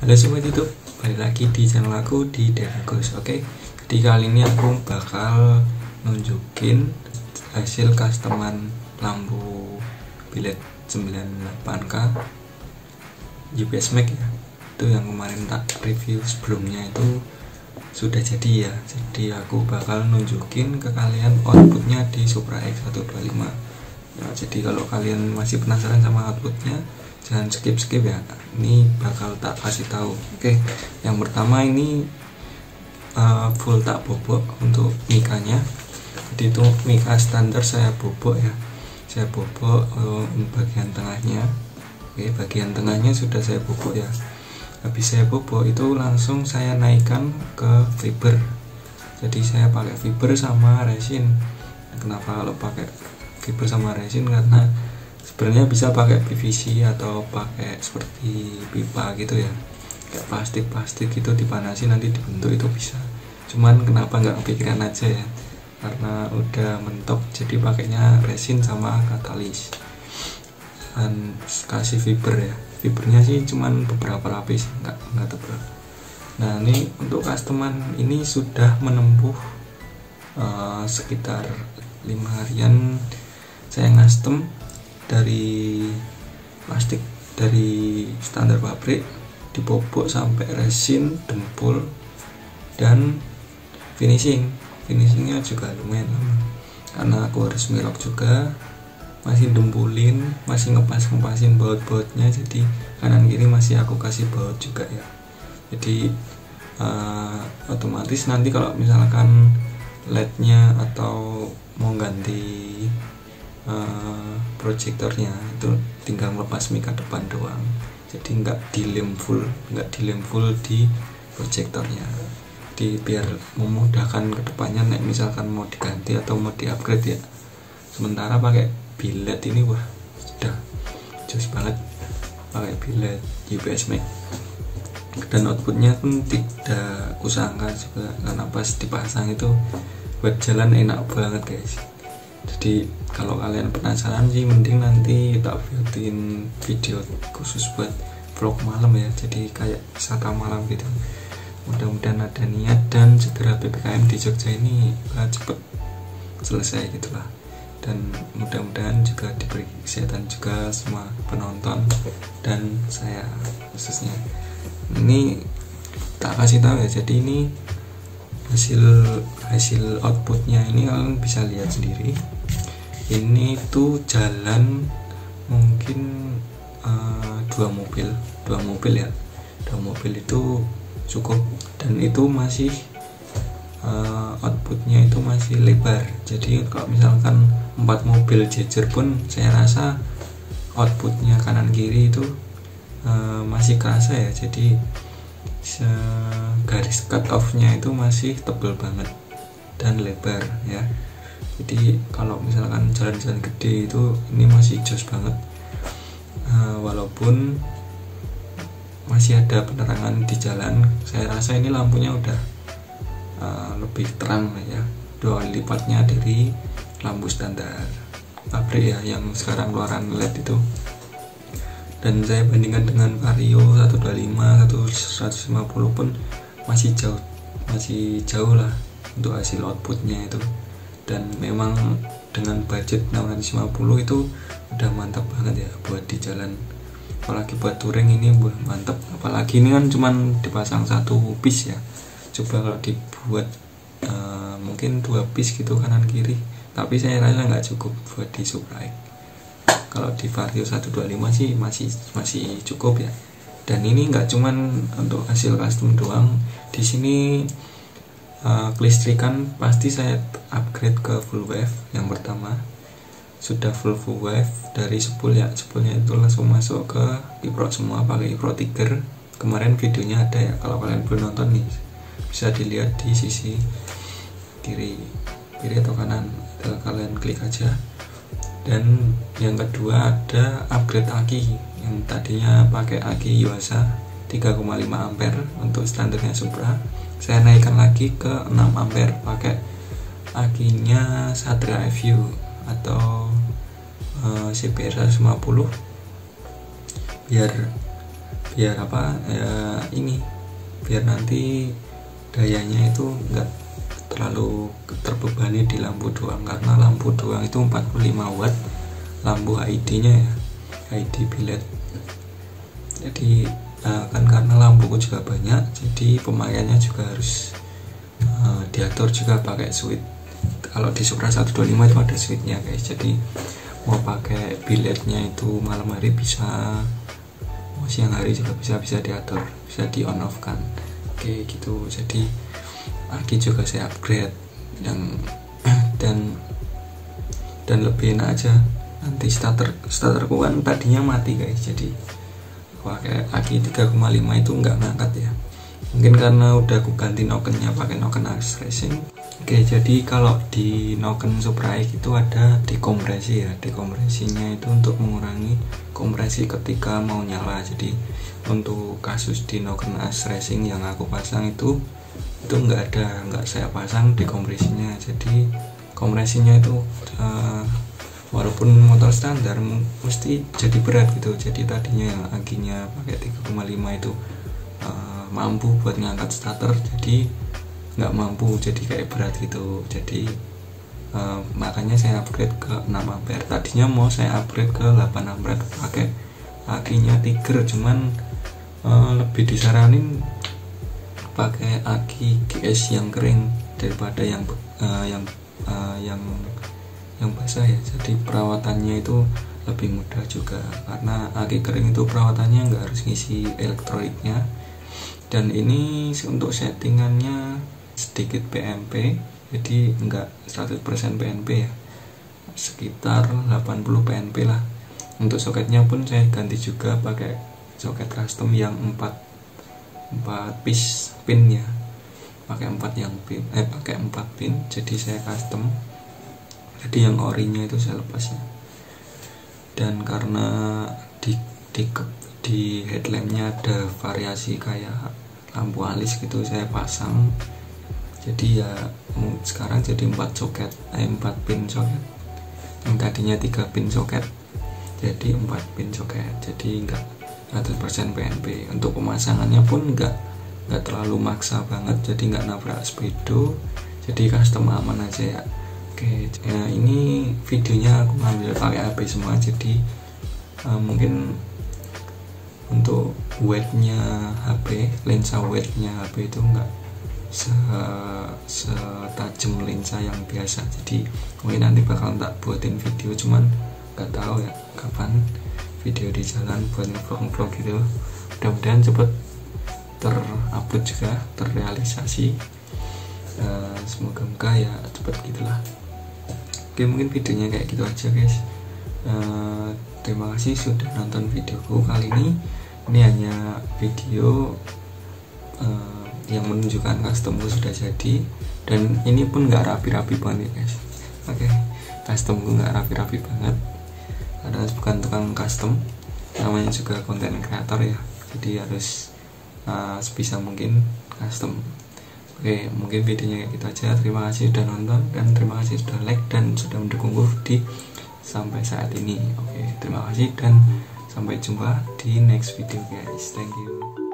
Halo sobat YouTube, balik lagi di channel aku di Devagus. Oke, jadi kali ini aku bakal nunjukin hasil customan lampu biled 98K UPS Max ya. Itu yang kemarin tak review sebelumnya itu sudah jadi ya. Jadi aku bakal nunjukin ke kalian outputnya di Supra X125 ya. Jadi kalau kalian masih penasaran sama outputnya, jangan skip ya, ini bakal tak kasih tahu. Oke, yang pertama ini full tak bobok untuk mikanya. Jadi itu mika standar saya bobok ya, saya bobok bagian tengahnya. Oke, bagian tengahnya sudah saya bobok ya. Habis saya bobok itu langsung saya naikkan ke fiber. Jadi saya pakai fiber sama resin. Kenapa kalau pakai fiber sama resin? Karena sebenarnya bisa pakai PVC atau pakai seperti pipa gitu ya, kayak plastik gitu dipanasin nanti dibentuk, itu bisa. Cuman kenapa nggak kepikiran aja ya, karena udah mentok jadi pakainya resin sama katalis dan kasih fiber ya. Fibernya sih cuman beberapa lapis, nggak tebal. Nah ini untuk customan ini sudah menempuh sekitar 5 harian saya custom dari plastik dari standar pabrik, dibobok sampai resin, dempul, dan finishingnya juga lumayan lama karena aku harus milok juga, masih dempulin, masih ngepasin baut-bautnya. Jadi kanan kiri masih aku kasih baut juga ya. Jadi otomatis nanti kalau misalkan LED-nya atau mau ganti proyektornya itu tinggal melepas mika depan doang, jadi nggak dilem full di proyektornya. Jadi biar memudahkan kedepannya nek misalkan mau diganti atau mau di-upgrade ya. Sementara pakai biled ini wah sudah jos banget, pakai biled UPS Max, dan outputnya pun tidak kusangka juga karena pas dipasang itu buat jalan enak banget guys. Jadi kalau kalian penasaran sih mending nanti tak buatin video khusus buat vlog malam ya, jadi kayak wisata malam gitu. Mudah-mudahan ada niat dan segera PPKM di Jogja ini cepet selesai gitulah, dan mudah-mudahan juga diberi kesehatan juga semua penonton dan saya khususnya. Ini tak kasih tahu ya, jadi ini hasil outputnya ini kalian bisa lihat sendiri. Ini tuh jalan mungkin dua mobil ya, 2 mobil itu cukup, dan itu masih outputnya itu masih lebar. Jadi kalau misalkan 4 mobil jejer pun saya rasa outputnya kanan kiri itu masih kerasa ya. Jadi garis cut off nya itu masih tebal banget dan lebar ya. Jadi kalau misalkan jalan-jalan gede itu ini masih jos banget, walaupun masih ada penerangan di jalan. Saya rasa ini lampunya udah lebih terang ya, 2 kali lipatnya dari lampu standar pabrik ya yang sekarang keluaran LED itu. Dan saya bandingkan dengan Vario 125, 150 pun masih jauh lah untuk hasil outputnya itu. Dan memang dengan budget 650 itu udah mantap banget ya buat di jalan, apalagi buat touring ini mantap. Apalagi ini kan cuman dipasang 1 piece ya, coba kalau dibuat mungkin 2 piece gitu kanan kiri, tapi saya rasa nggak cukup buat di Supra. Kalau di Vario 125 sih masih cukup ya. Dan ini nggak cuman untuk hasil custom doang, di sini kelistrikan pasti saya upgrade ke full wave. Yang pertama sudah full wave dari spool ya, spoolnya itu langsung masuk ke Ipro semua, pakai Ipro Tiger. Kemarin videonya ada ya, kalau kalian belum nonton nih bisa dilihat di sisi kiri atau kanan, kalian klik aja. Dan yang kedua ada upgrade aki, yang tadinya pakai aki Yuasa 3,5 ampere untuk standarnya Supra, saya naikkan lagi ke 6 ampere pakai akinya Satria FU atau CBR 150, biar biar apa ya, ini biar nanti dayanya itu enggak terlalu terbebani di lampu doang, karena lampu doang itu 45 watt lampu HID nya ya, HID biled. Jadi kan karena lampuku juga banyak, jadi pemakaiannya juga harus diatur juga pakai switch. Kalau di Supra 125 itu ada switchnya guys, jadi mau pakai bilednya itu malam hari bisa, mau siang hari juga bisa diatur, bisa di on off kan. Oke gitu. Jadi aki juga saya upgrade dan lebih enak aja. Nanti starterku kan tadinya mati guys, jadi pakai aki 3,5 itu nggak ngangkat ya, mungkin karena udah aku ganti nokennya pakai noken AX Racing. Oke, jadi kalau di noken Supra X itu ada dekompresi ya, dekompresinya itu untuk mengurangi kompresi ketika mau nyala. Jadi untuk kasus di noken AX Racing yang aku pasang itu nggak saya pasang dekompresinya, jadi kompresinya itu walaupun motor standar mesti jadi berat gitu. Jadi tadinya yang akinya pakai 3,5 itu mampu buat ngangkat starter, jadi nggak mampu, jadi kayak berat gitu. Jadi makanya saya upgrade ke 6 ampere. Tadinya mau saya upgrade ke 8 ampere pakai akinya Tiger, cuman lebih disaranin pakai aki GS yang kering daripada yang basah ya. Jadi perawatannya itu lebih mudah juga, karena aki kering itu perawatannya nggak harus ngisi elektroniknya. Dan ini untuk settingannya sedikit PNP, jadi nggak 100% PNP ya, sekitar 80 PNP lah. Untuk soketnya pun saya ganti juga pakai soket custom yang 4 piece pin ya, pakai 4 pin. Jadi saya custom, jadi yang orinya itu saya lepas ya. Dan karena di headlampnya ada variasi kayak lampu alis gitu, saya pasang. Jadi ya sekarang jadi 4 pin soket, yang tadinya 3 pin soket jadi 4 pin soket, jadi enggak 100% PNP. Untuk pemasangannya pun enggak terlalu maksa banget, jadi enggak nabrak speedo, jadi custom aman aja ya. Oke, ya ini videonya aku ngambil pakai HP semua, jadi mungkin untuk weightnya HP, lensa weightnya HP itu enggak setajam lensa yang biasa. Jadi mungkin nanti bakal tak buatin video, cuman nggak tahu ya kapan video di jalan buat vlog gitu. Mudah-mudahan cepet terupload juga, terrealisasi. Semoga ya cepet gitulah. Oke, mungkin videonya kayak gitu aja guys. Terima kasih sudah nonton videoku kali ini. Ini hanya video yang menunjukkan customku sudah jadi, dan ini pun nggak rapi-rapi banget guys. Oke, customku nggak rapi-rapi banget karena bukan tukang custom, namanya juga content creator ya, jadi harus sebisa mungkin custom. Oke, mungkin videonya kayak gitu aja. Terima kasih sudah nonton, dan terima kasih sudah like dan sudah mendukungku sampai saat ini. Oke, terima kasih dan sampai jumpa di next video guys. Thank you.